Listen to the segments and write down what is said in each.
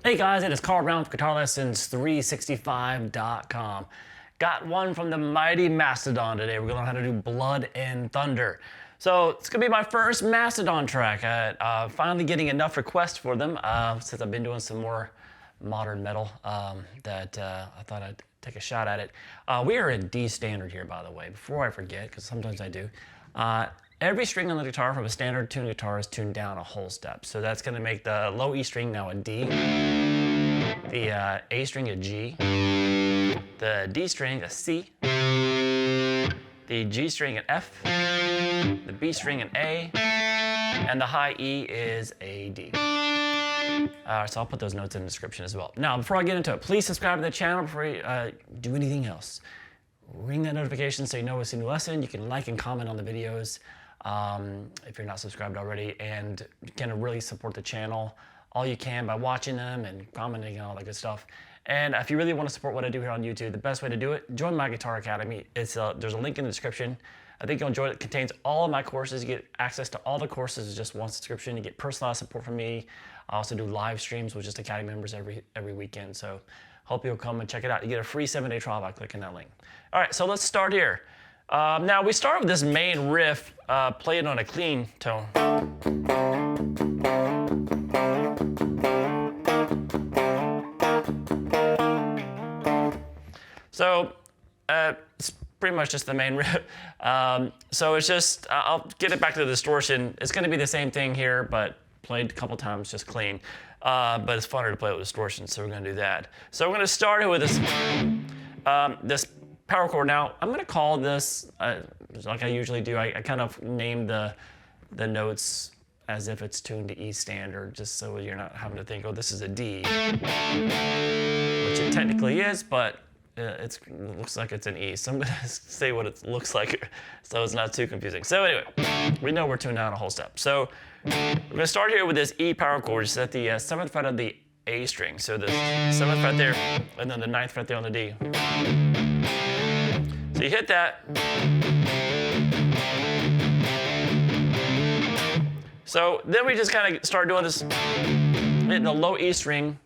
Hey guys, it is Carl Brown from guitarlessons365.com. Got one from the mighty Mastodon today. We're gonna learn how to do Blood and Thunder. So it's gonna be my first Mastodon track. Finally getting enough requests for them since I've been doing some more modern metal that I thought I'd take a shot at it. We are in D standard here, by the way, before I forget, because sometimes I do. Every string on the guitar from a standard tuned guitar is tuned down a whole step. So that's gonna make the low E string now a D, the A string a G, the D string a C, the G string an F, the B string an A, and the high E is a D. So I'll put those notes in the description as well. Now, before I get into it, please subscribe to the channel before you do anything else. Ring that notification so you know it's a new lesson. You can like and comment on the videos if you're not subscribed already, and you can really support the channel all you can by watching them and commenting and all that good stuff. And if you really want to support what I do here on YouTube, the best way to do it, join my Guitar Academy. There's a link in the description. I think you'll enjoy it. It contains all of my courses. You get access to all the courses. It's just one subscription. You get personalized support from me. I also do live streams with just Academy members every weekend. So hope you'll come and check it out. You get a free 7-day trial by clicking that link. All right, so let's start here. Now we start with this main riff, played on a clean tone. So it's pretty much just the main riff. So it's just, I'll get it back to the distortion. It's gonna be the same thing here, but played a couple times just clean. But it's funner to play with distortion, so we're gonna do that. So we're gonna start it with this, this power chord. Now, I'm gonna call this, like I usually do, I kind of name the notes as if it's tuned to E standard, just so you're not having to think, oh, this is a D, which it technically is, but it looks like it's an E. So I'm gonna say what it looks like so it's not too confusing. So anyway, we know we're tuned down a whole step. So we're gonna start here with this E power chord, just at the 7th fret of the A string. So the 7th fret there, and then the 9th fret there on the D. So you hit that. So then we just kind of start doing this, hitting the low E string.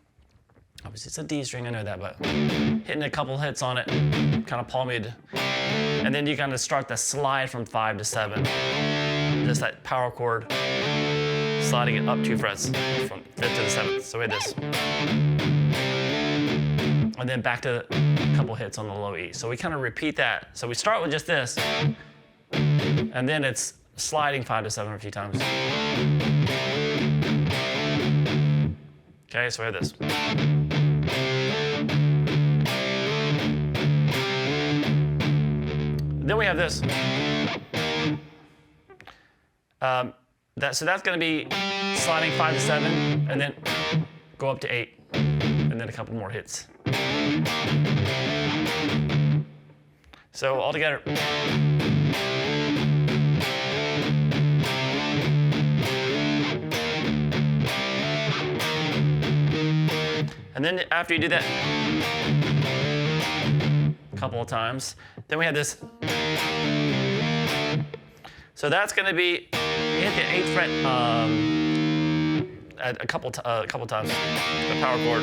Obviously it's a D string, I know that, but hitting a couple hits on it, kind of palmed. And then you kind of start the slide from 5 to 7. Just that power chord, sliding it up 2 frets from 5th to the 7th. So we had this. And then back to a couple hits on the low E. So we kind of repeat that. So we start with just this, and then it's sliding 5 to 7 a few times. Okay, so we have this. Then we have this. So that's going to be sliding 5 to 7, and then go up to 8, and then a couple more hits. So all together. And then after you do that a couple of times, then we have this. So that's going to be hit the 8th fret a couple times, the power chord.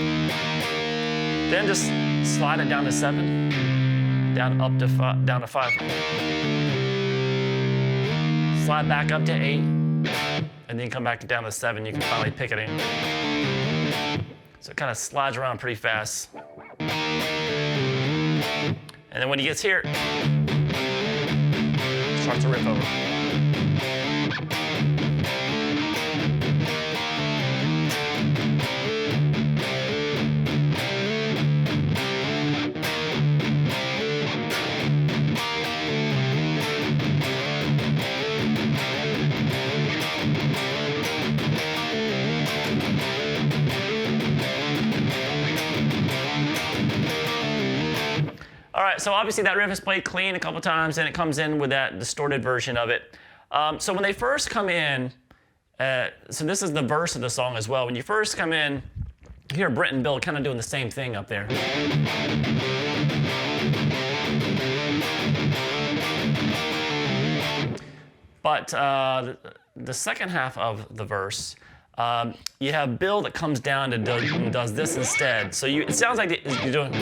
Then just slide it down to 7, down to 5. Slide back up to 8, and then come back down to 7. You can finally pick it in. So it kind of slides around pretty fast. And then when he gets here, starts to riff over. All right, so obviously that riff is played clean a couple times, and it comes in with that distorted version of it. So when they first come in, so this is the verse of the song as well. When you first come in, you hear Brent and Bill kind of doing the same thing up there. But the second half of the verse, You have Bill that comes down and does this instead. So it sounds like you're doing.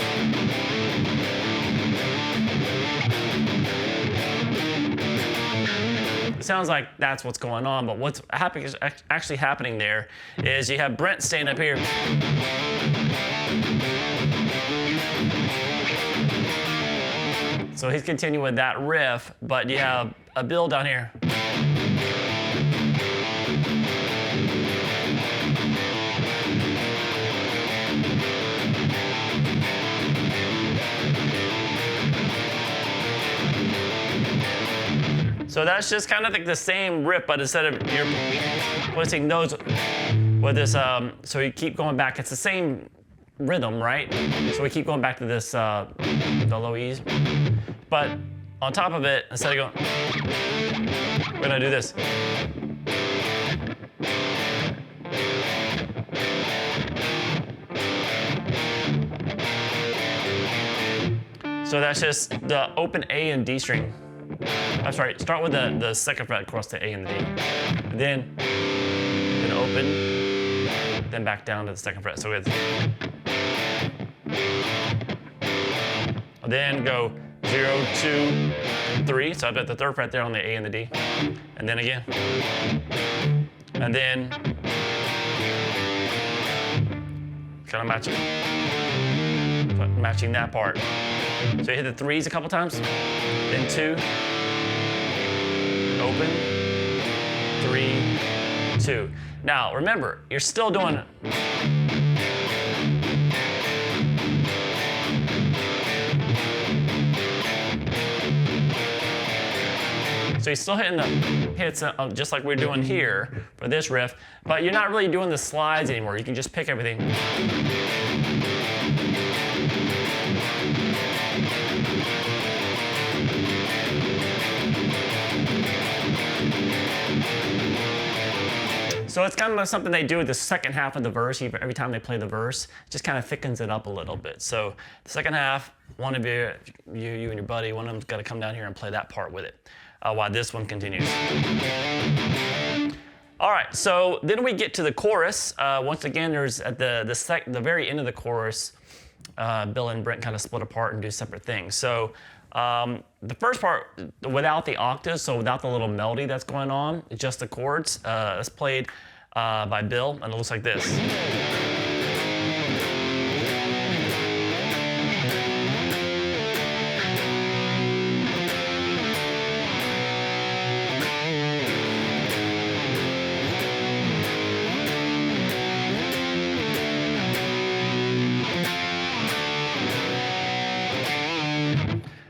It sounds like that's what's going on, but what's actually happening there is you have Brent staying up here. So he's continuing with that riff, but you have a Bill down here. So that's just kind of like the same riff, but instead of you're placing those with this, so you keep going back. It's the same rhythm, right? So we keep going back to this, the low E's. But on top of it, instead of going, we're gonna do this. So that's just the open A and D string. I'm sorry, start with the second fret across the A and the D. Then open, then back down to the second fret. So it's, then go 0, 2, 3. So I've got the third fret there on the A and the D. And then again. And then kind of matching that part. So you hit the 3s a couple times, then 2, open, 3, 2. Now remember, you're still doing so you're still hitting the hits just like we're doing here for this riff, but you're not really doing the slides anymore. You can just pick everything. So it's kind of like something they do with the second half of the verse. Every time they play the verse, it just kind of thickens it up a little bit. So the second half, one of you and your buddy, one of them's got to come down here and play that part with it, while this one continues. All right, so then we get to the chorus. Once again, there's at the very end of the chorus, Bill and Brent kind of split apart and do separate things. So the first part, without the octaves, so without the little melody that's going on, just the chords, it's played by Bill, and it looks like this.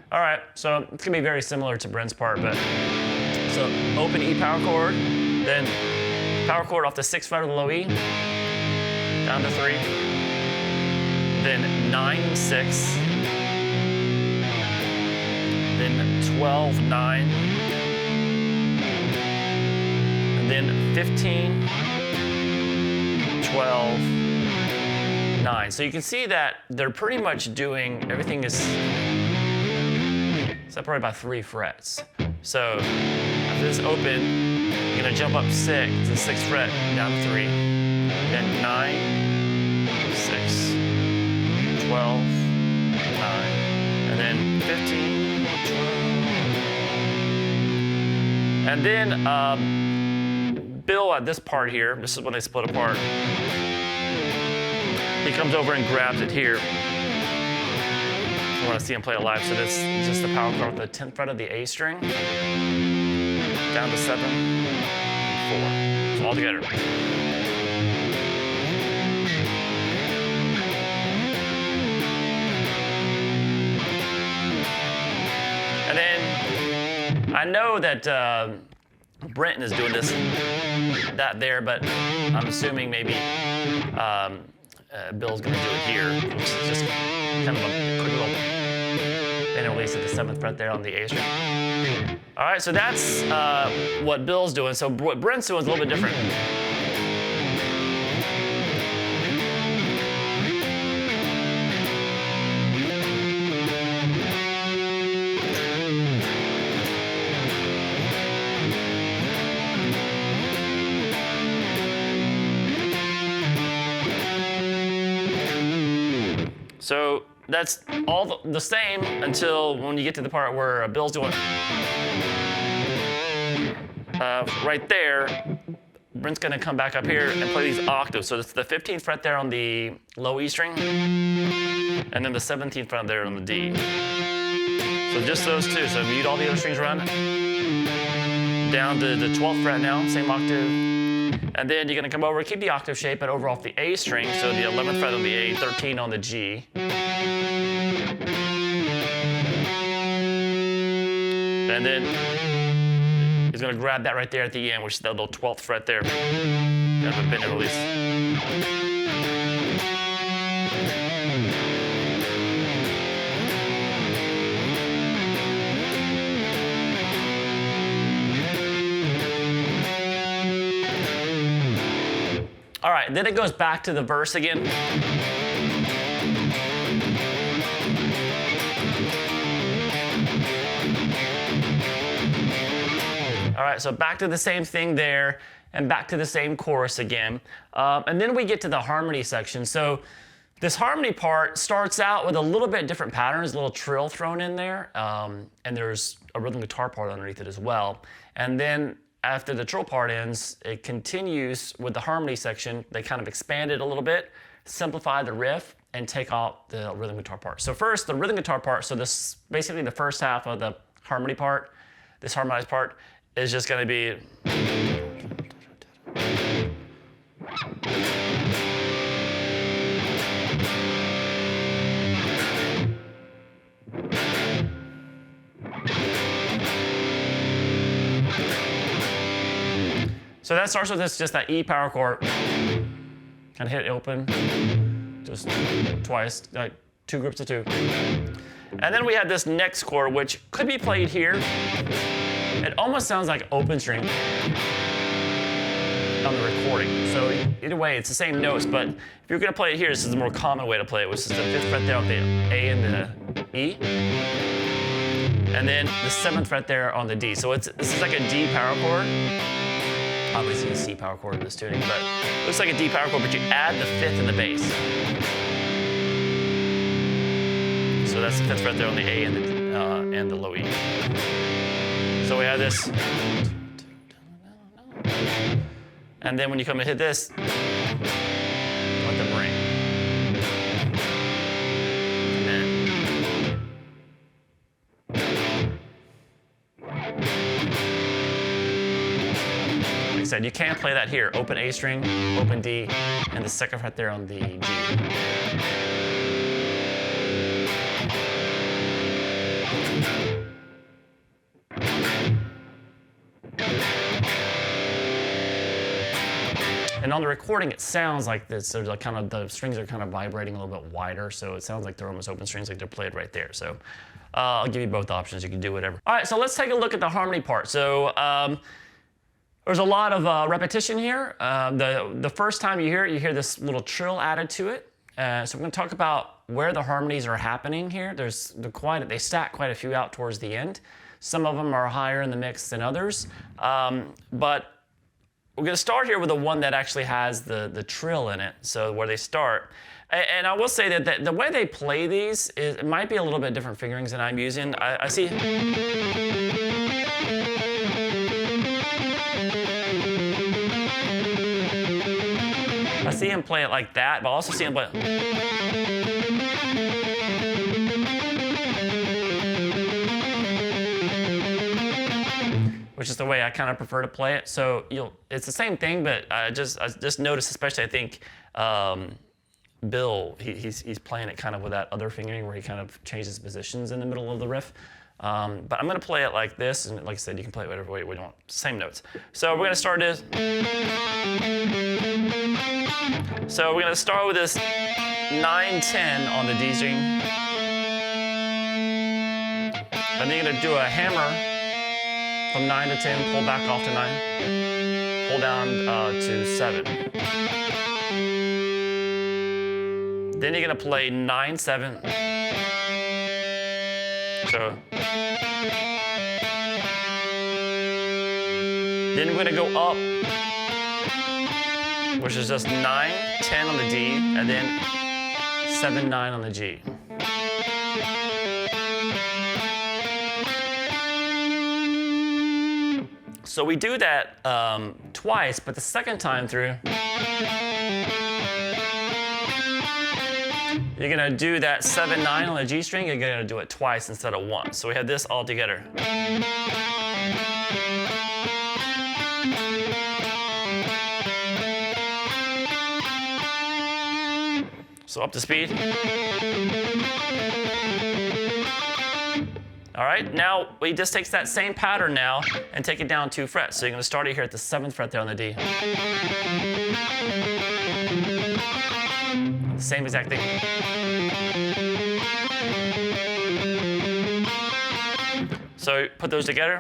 All right, so it's gonna be very similar to Brent's part, but so open E power chord, then power chord off the 6th fret of the low E, down to 3, then 9, 6, then 12, 9, and then 15, 12, 9. So you can see that they're pretty much doing, everything is separated by 3 frets. So after this open, you're gonna jump up 6 to the 6th fret, down to 3, then 9, 6, 12, 9, and then 15, 12. And then Bill at this part here, this is when they split apart, he comes over and grabs it here. I want to see him play it live. So this is just the power chord with the 10th fret of the A string, down to 7, 4. So all together. And then I know that Brent is doing this, that there, but I'm assuming maybe Bill's going to do it here, which is just kind of a quick little release at the 7th fret there on the A string. All right, so that's what Bill's doing. So what Brent's doing is a little bit different. So that's all the same until when you get to the part where Bill's doing right there. Brent's gonna come back up here and play these octaves. So it's the 15th fret there on the low E string, and then the 17th fret there on the D. So just those two. So mute all the other strings around it. Down to the 12th fret now, same octave. And then you're gonna come over, keep the octave shape, but over off the A string. So the 11th fret on the A, 13 on the G. And then he's gonna grab that right there at the end, which is that little 12th fret there. Kind of a bend and release. All right, then it goes back to the verse again. All right, so back to the same thing there, and back to the same chorus again. And then we get to the harmony section. So this harmony part starts out with a little bit different patterns, a little trill thrown in there, and there's a rhythm guitar part underneath it as well. And then after the trill part ends, it continues with the harmony section. They kind of expand it a little bit, simplify the riff, and take out the rhythm guitar part. So first, the rhythm guitar part, so this basically the first half of the harmony part, this harmonized part, is just gonna be so that starts with this, just that E power chord. Kind of hit it open, just twice, like 2 groups of 2. And then we have this next chord, which could be played here. It almost sounds like open string on the recording. So either way, it's the same notes, but if you're gonna play it here, this is the more common way to play it, which is the 5th fret there on the A and the E. And then the 7th fret there on the D. So this is like a D power chord. Obviously a C power chord in this tuning, but it looks like a D power chord, but you add the 5th in the bass. So that's the 5th fret there on the A and the low E. So we have this. And then when you come and hit this, let them ring. Like I said, you can't play that here. Open A string, open D, and the 2nd fret there on the G. And on the recording, it sounds like this. So like kind of the strings are kind of vibrating a little bit wider, so it sounds like they're almost open strings, like they're played right there. So I'll give you both options. You can do whatever. All right, so let's take a look at the harmony part. So there's a lot of repetition here. The first time you hear this little trill added to it. So we're going to talk about where the harmonies are happening here. They stack quite a few out towards the end. Some of them are higher in the mix than others, but we're going to start here with the one that actually has the trill in it, so where they start. And I will say that the way they play these, it might be a little bit different fingerings than I'm using. I see him play it like that, but I also see him play which is the way I kind of prefer to play it. So it's the same thing, but I just noticed, especially I think Bill, he's playing it kind of with that other fingering where he kind of changes positions in the middle of the riff. But I'm gonna play it like this, and like I said, you can play it whatever way we want. Same notes. So we're gonna start this. So we're gonna start with this 9-10 on the D string. And then you're gonna do a hammer from 9 to 10, pull back off to 9, pull down to 7. Then you're gonna play 9-7. So then we're gonna go up, which is just 9-10 on the D, and then 7, 9 on the G. So we do that twice, but the second time through, you're gonna do that 7, 9 on the G string, you're gonna do it twice instead of once. So we have this all together. So up to speed. All right, now we just takes that same pattern now and take it down 2 frets. So you're gonna start it here at the 7th fret there on the D. Same exact thing. So put those together.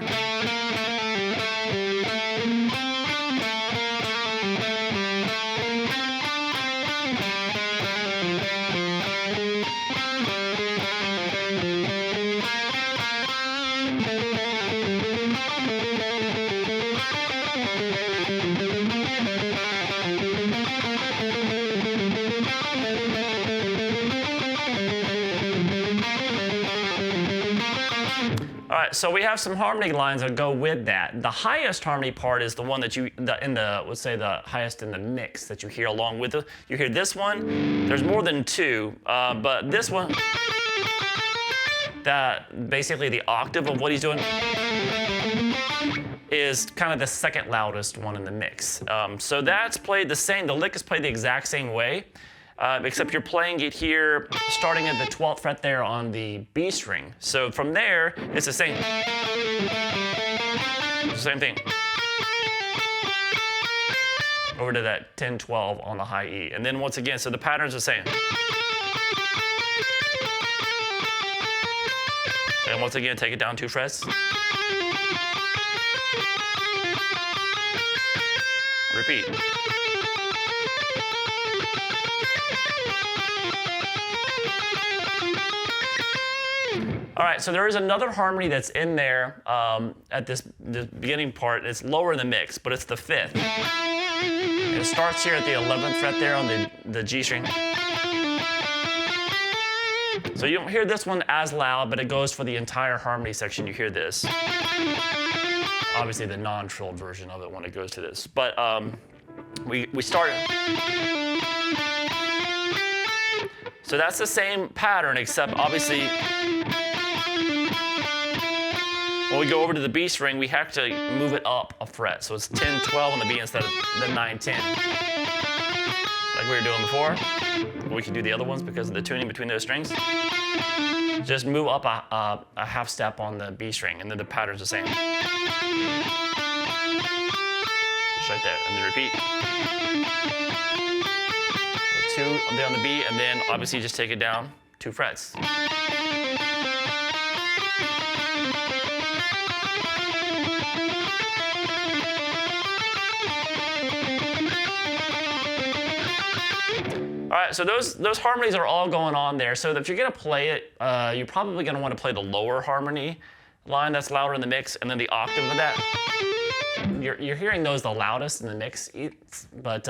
All right, so we have some harmony lines that go with that. The highest harmony part is the one that let's say the highest in the mix that you hear along with it. You hear this one. There's more than 2, but this one, that basically the octave of what he's doing is kind of the second loudest one in the mix. So that's played the same. The lick is played the exact same way. Except you're playing it here, starting at the 12th fret there on the B string. So from there, it's the same. It's the same thing. Over to that 10, 12 on the high E. And then once again, so the pattern's the same. And once again, take it down 2 frets. Repeat. All right, so there is another harmony that's in there at this beginning part. It's lower in the mix, but it's the 5th. It starts here at the 11th fret there on the G string. So you don't hear this one as loud, but it goes for the entire harmony section. You hear this. Obviously the non-trilled version of it when it goes to this. But we start. So that's the same pattern, except obviously when we go over to the B string, we have to move it up a fret. So it's 10, 12 on the B instead of the 9, 10. Like we were doing before. We can do the other ones because of the tuning between those strings. Just move up a half step on the B string, and then the pattern's the same. Just right there, and then repeat. So 2 on the B, and then obviously just take it down 2 frets. All right, so those harmonies are all going on there. So if you're gonna play it, you're probably gonna want to play the lower harmony line that's louder in the mix, and then the octave of that. You're hearing those the loudest in the mix. But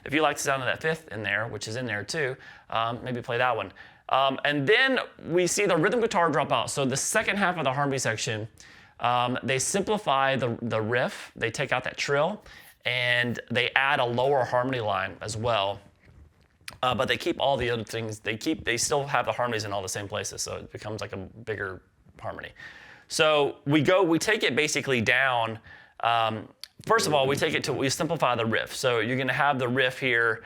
if you like the sound of that 5th in there, which is in there too, maybe play that one. And then we see the rhythm guitar drop out. So the second half of the harmony section, they simplify the riff. They take out that trill, and they add a lower harmony line as well. But they keep all the other things. They still have the harmonies in all the same places, so it becomes like a bigger harmony. So we take it basically down. First of all, we simplify the riff. So you're gonna have the riff here,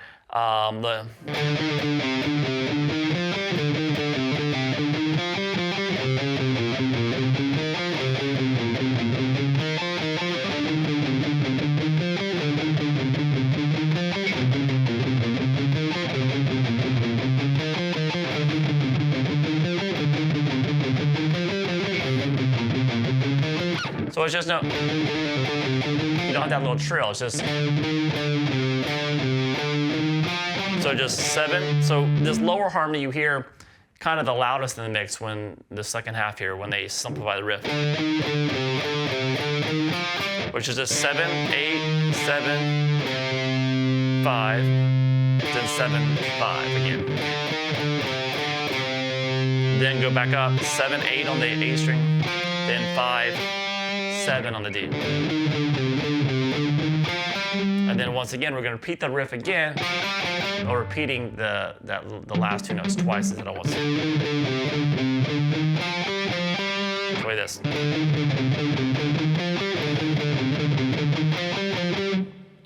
so it's just you don't have that little trill, it's just, so just 7. So this lower harmony you hear kind of the loudest in the mix when the second half here, when they simplify the riff. Which is just 7, 8, 7, 5, then 7, 5 again. Then go back up, 7, 8 on the A string, then 5, 7 on the D. And then once again, we're going to repeat the riff again, or repeating the last two notes twice instead of once. Play this.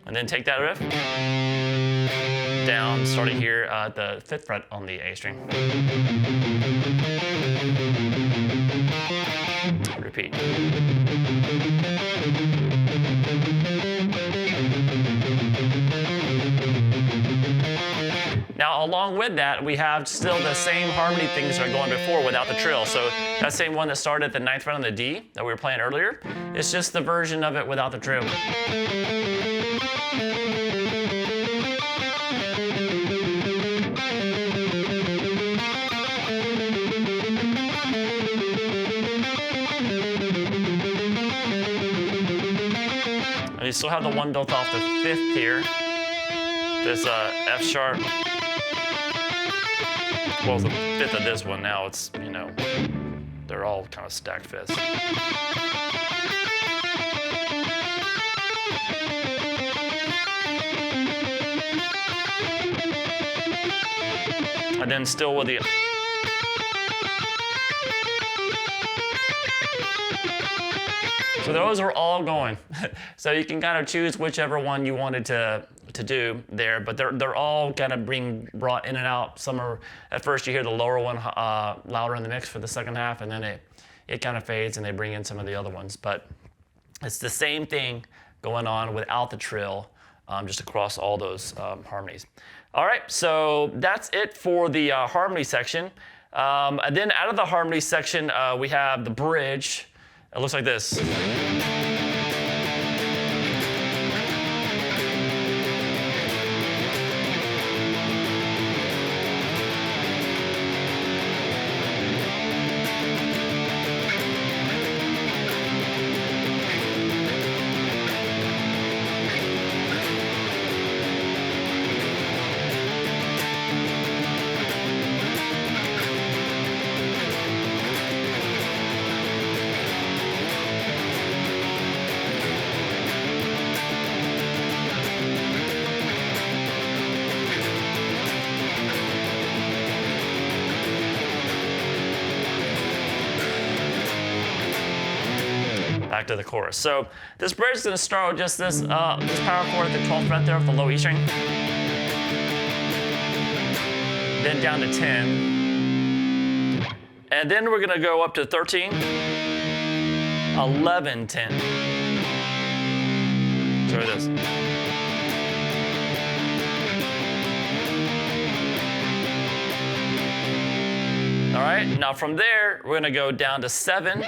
And then take that riff down, starting here at the 5th fret on the A string. Repeat. Now, along with that, we have still the same harmony things that are going before without the trill. So that same one that started at the 9th fret on the D that we were playing earlier, it's just the version of it without the trill. And you still have the one built off the 5th here. This F sharp. Well, the 5th of this one now, it's, you know, they're all kind of stacked 5ths. And then still with the... So those are all going. So you can kind of choose whichever one you wanted to do there, but they're all kind of brought in and out. Some are, at first you hear the lower one louder in the mix for the second half, and then it kind of fades and they bring in some of the other ones. But it's the same thing going on without the trill, just across all those harmonies. All right, so that's it for the harmony section. And then out of the harmony section, we have the bridge. It looks like this. Back to the chorus. So this bridge is going to start with just this power chord at the 12th fret there with the low E string. Then down to 10. And then we're going to go up to 13, 11, 10. So it is. All right, now from there, we're going to go down to 7.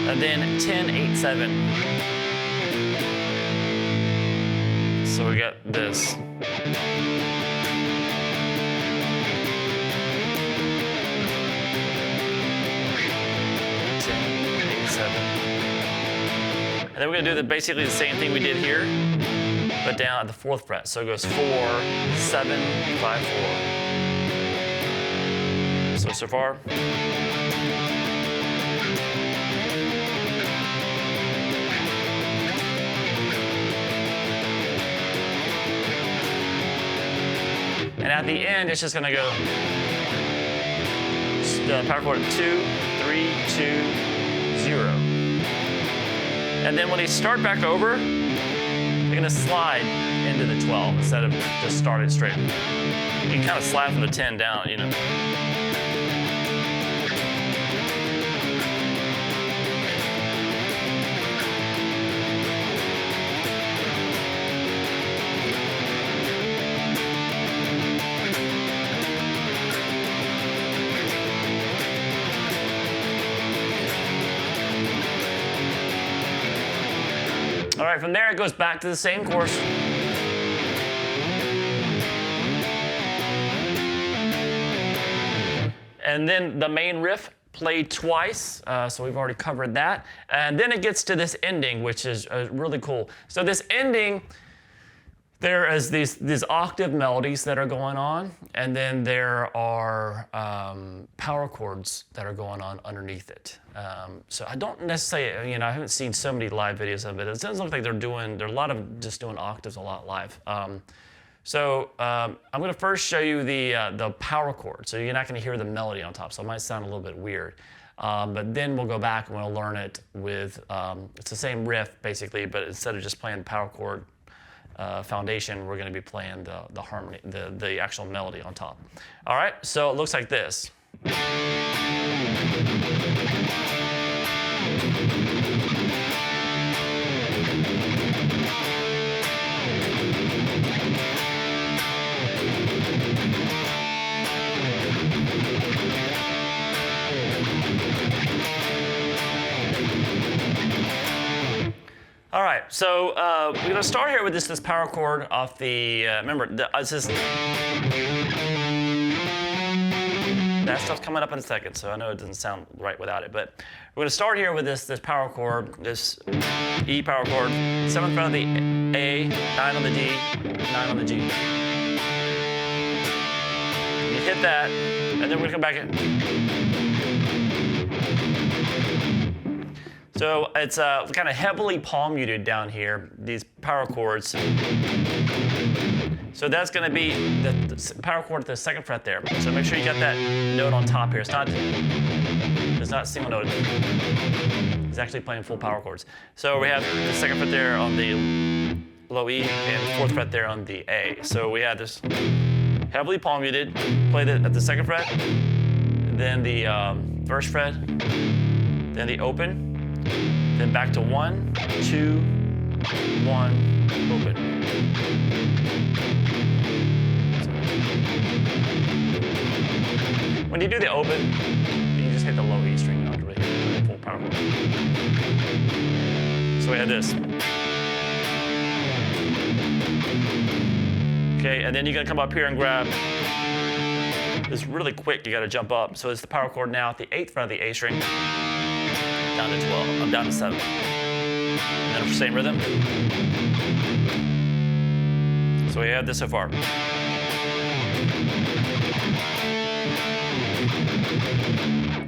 And then 10, 8, 7. So we got this. And then we're going to do basically the same thing we did here, but down at the 4th fret. So it goes 4, 7, 5, 4. So far. And at the end, it's just going to go the power chord 2, 3, 2, 0. And then when they start back over, they're going to slide into the 12 instead of just starting straight. You can kind of slide from the 10 down, you know. All right, from there it goes back to the same course. And then the main riff played twice, so we've already covered that. And then it gets to this ending, which is really cool. So this ending There is these octave melodies that are going on, and then there are power chords that are going on underneath it. So I don't necessarily, I haven't seen so many live videos of it. It doesn't look like there are a lot of just doing octaves a lot live. I'm going to first show you the power chord. So you're not going to hear the melody on top, so it might sound a little bit weird. But then we'll go back and we'll learn it with, it's the same riff basically, but instead of just playing the power chord foundation, we're going to be playing the harmony, the actual melody on top. All right, so it looks like this. All right, so we're going to start here with this power chord off the, remember, that stuff's coming up in a second, so I know it doesn't sound right without it, but we're going to start here with this power chord, this E power chord, 7th fret on the A, 9 on the D, 9 on the G. You hit that, and then we're going to come back in. So it's kind of heavily palm muted down here, these power chords. So that's going to be the power chord at the 2nd fret there. So make sure you got that note on top here. It's not single note. It's actually playing full power chords. So we have the 2nd fret there on the low E and the 4th fret there on the A. So we have this heavily palm muted, played it at the 2nd fret, then the 1st fret, then the open. Then back to 1, 2, 1, open. When you do the open, you just hit the low E string, you don't have to really hit the full power chord. So we had this. Okay, and then you're gonna come up here and grab this really quick, you gotta jump up. So it's the power chord now at the 8th fret of the A string. Down to 12, I'm down to 7. And then same rhythm. So we have this so far.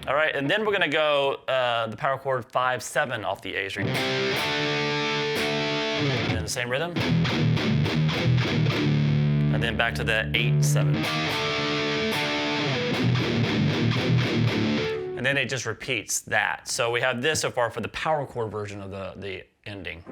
All right, and then we're gonna go the power chord 5, 7 off the A string. And then the same rhythm. And then back to the 8, 7. And then it just repeats that. So we have this so far for the power chord version of the ending.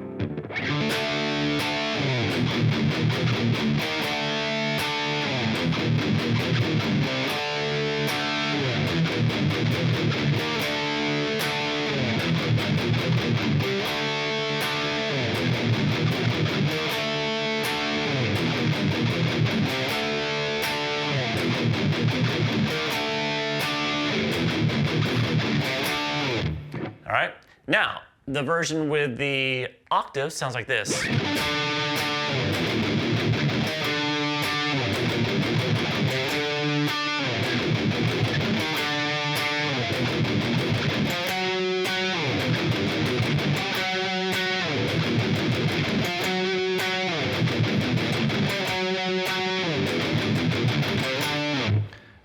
All right, now the version with the octave sounds like this.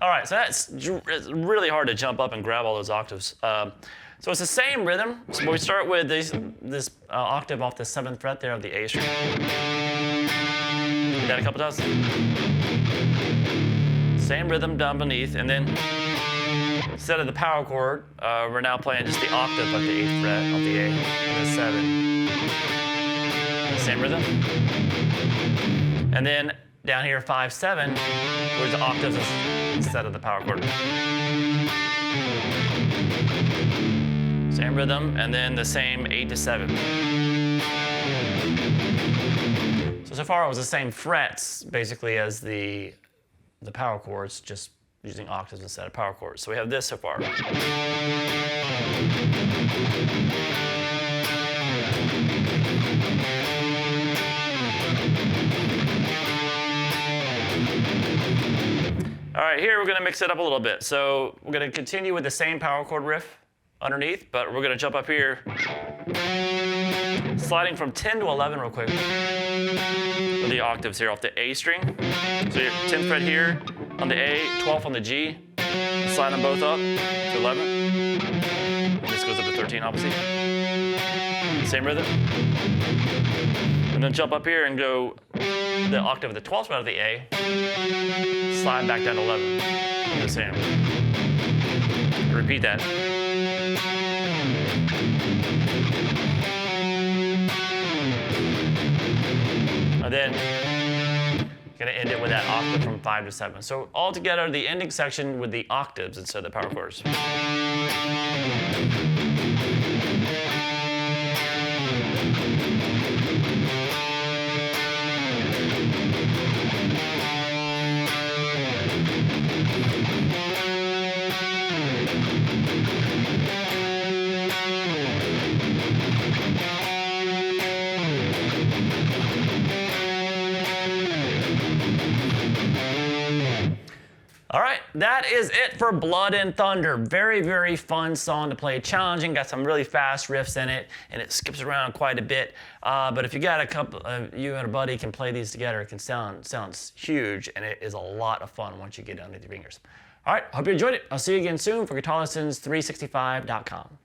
All right, so it's really hard to jump up and grab all those octaves. So it's the same rhythm. So we start with this octave off the 7th fret there of the A string. Did that a couple times. Same rhythm down beneath, and then instead of the power chord, we're now playing just the octave of the 8th fret of the A and the 7. Same rhythm. And then down here 5, 7, where's the octaves instead of the power chord. Same rhythm, and then the same 8 to 7. So far it was the same frets, basically, as the power chords, just using octaves instead of power chords. So we have this so far. All right, here we're gonna mix it up a little bit. So we're gonna continue with the same power chord riff underneath, but we're gonna jump up here Sliding from 10 to 11 real quick with the octaves here off the A string. So your 10th fret here on the A, 12th on the G. Slide them both up to 11. And this goes up to 13 obviously. Same rhythm. And then jump up here and go the octave of the 12th fret of the A. Slide back down to 11. Do the same. Repeat that. And then you're gonna end it with that octave from 5 to 7. So all together, the ending section with the octaves instead of the power chords. All right, that is it for Blood and Thunder. Very, very fun song to play. Challenging, got some really fast riffs in it, and it skips around quite a bit. But if you got a couple, you and a buddy can play these together, it can sounds huge, and it is a lot of fun once you get it under your fingers. All right, hope you enjoyed it. I'll see you again soon for guitarlessons365.com.